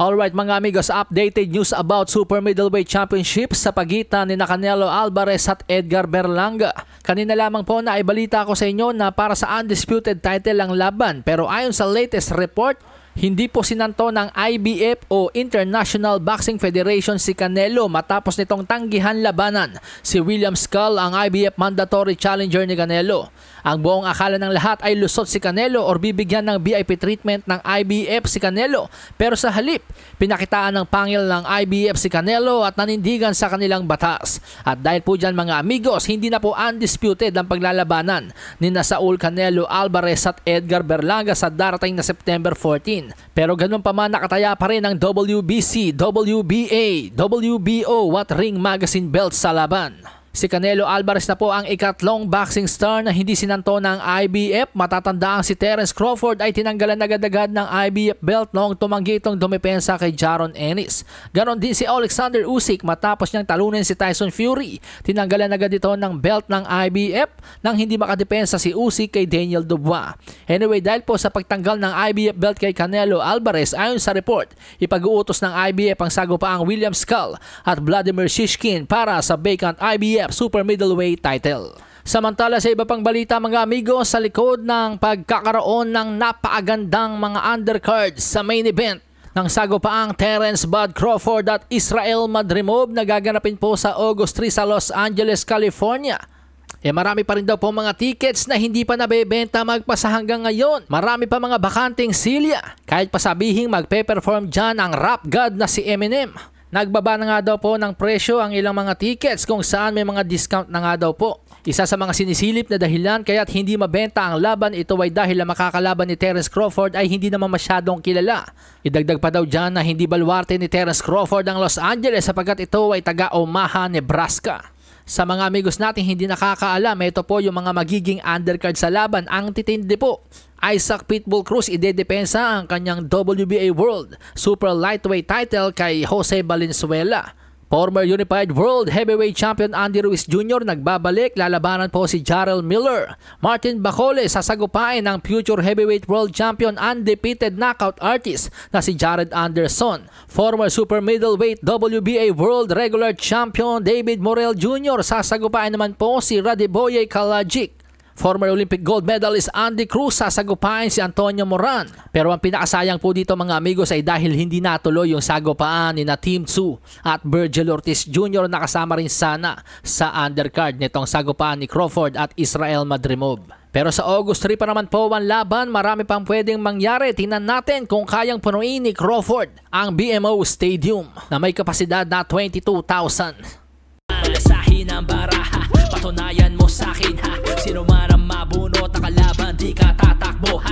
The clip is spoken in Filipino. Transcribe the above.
Alright mga amigos, updated news about Super Middleweight Championship sa pagitan ni Canelo Alvarez at Edgar Berlanga. Kanina lamang po na ibalita ko sa inyo na para sa undisputed title ang laban, pero ayon sa latest report, hindi po sinanto ng IBF o International Boxing Federation si Canelo matapos nitong tanggihan labanan si William Skull, ang IBF mandatory challenger ni Canelo. Ang buong akala ng lahat ay lusot si Canelo or bibigyan ng VIP treatment ng IBF si Canelo, pero sa halip, pinakitaan ng pangil ng IBF si Canelo at nanindigan sa kanilang batas. At dahil po dyan mga amigos, hindi na po undisputed ang paglalabanan ni Saul Canelo Alvarez at Edgar Berlanga sa darating na September 14. Pero ganun pa man, nakataya pa rin ang WBC, WBA, WBO at Ring Magazine belts sa laban. Si Canelo Alvarez na po ang ikatlong boxing star na hindi sinanto ng IBF. Matatandaang si Terence Crawford ay tinanggalan agad-agad ng IBF belt noong tumanggi itong dumepensa kay Jaron Ennis. Ganon din si Alexander Usyk matapos niyang talunin si Tyson Fury. Tinanggalan agad ito ng belt ng IBF nang hindi makadepensa si Usyk kay Daniel Dubois. Anyway, dahil po sa pagtanggal ng IBF belt kay Canelo Alvarez, ayon sa report, ipag-uutos ng IBF ang sagupaang William Skull at Vladimir Shishkin para sa vacant IBF Super Middleweight title. Samantala sa iba pang balita mga amigo, sa likod ng pagkakaroon ng napakagandang mga undercards sa main event ng sagupaang Terence Bud Crawford at Israel Madrimov na gaganapin po sa August 3 sa Los Angeles, California, marami pa rin daw po mga tickets na hindi pa nabebenta magpasa hanggang ngayon. Marami pa mga bakanting silya. Kahit pa sabihing magpe-perform dyan ang rap god na si Eminem. Nagbaba na nga daw po ng presyo ang ilang mga tickets kung saan may mga discount na nga daw po. Isa sa mga sinisilip na dahilan kaya't hindi mabenta ang laban, ito ay dahil ang makakalaban ni Terence Crawford ay hindi naman masyadong kilala. Idagdag pa daw dyan na hindi baluarte ni Terence Crawford ang Los Angeles sapagkat ito ay taga Omaha, Nebraska. Sa mga amigos natin hindi nakakaalam, ito po yung mga magiging undercard sa laban. Ang titindi po, Isaac Pitbull Cruz idedepensa ang kanyang WBA World Super Lightweight title kay Jose Valenzuela. Former Unified World Heavyweight Champion Andy Ruiz Jr. nagbabalik, lalabanan po si Jarrell Miller. Martin Bakole sasagupain ng future Heavyweight World Champion undefeated knockout artist na si Jared Anderson. Former Super Middleweight WBA World Regular Champion David Morrell Jr. sasagupain naman po si Radivoje Kalajic. Former Olympic gold medalist Andy Cruz sasagupain si Antonio Moran. Pero ang pinakasayang po dito mga amigos ay dahil hindi natuloy yung sagupaan ni Tim Tszyu at Virgil Ortiz Jr. nakasama rin sana sa undercard nitong sagupaan ni Crawford at Israel Madrimov. Pero sa August 3 pa naman po ang laban, marami pang pwedeng mangyari. Tingnan natin kung kayang punuin ni Crawford ang BMO Stadium na may kapasidad na 22,000. Malasahin ang baraha, patunayan mo sa'kin ha. Sino man ang mabunot na kalaban, di ka tatakbo ha.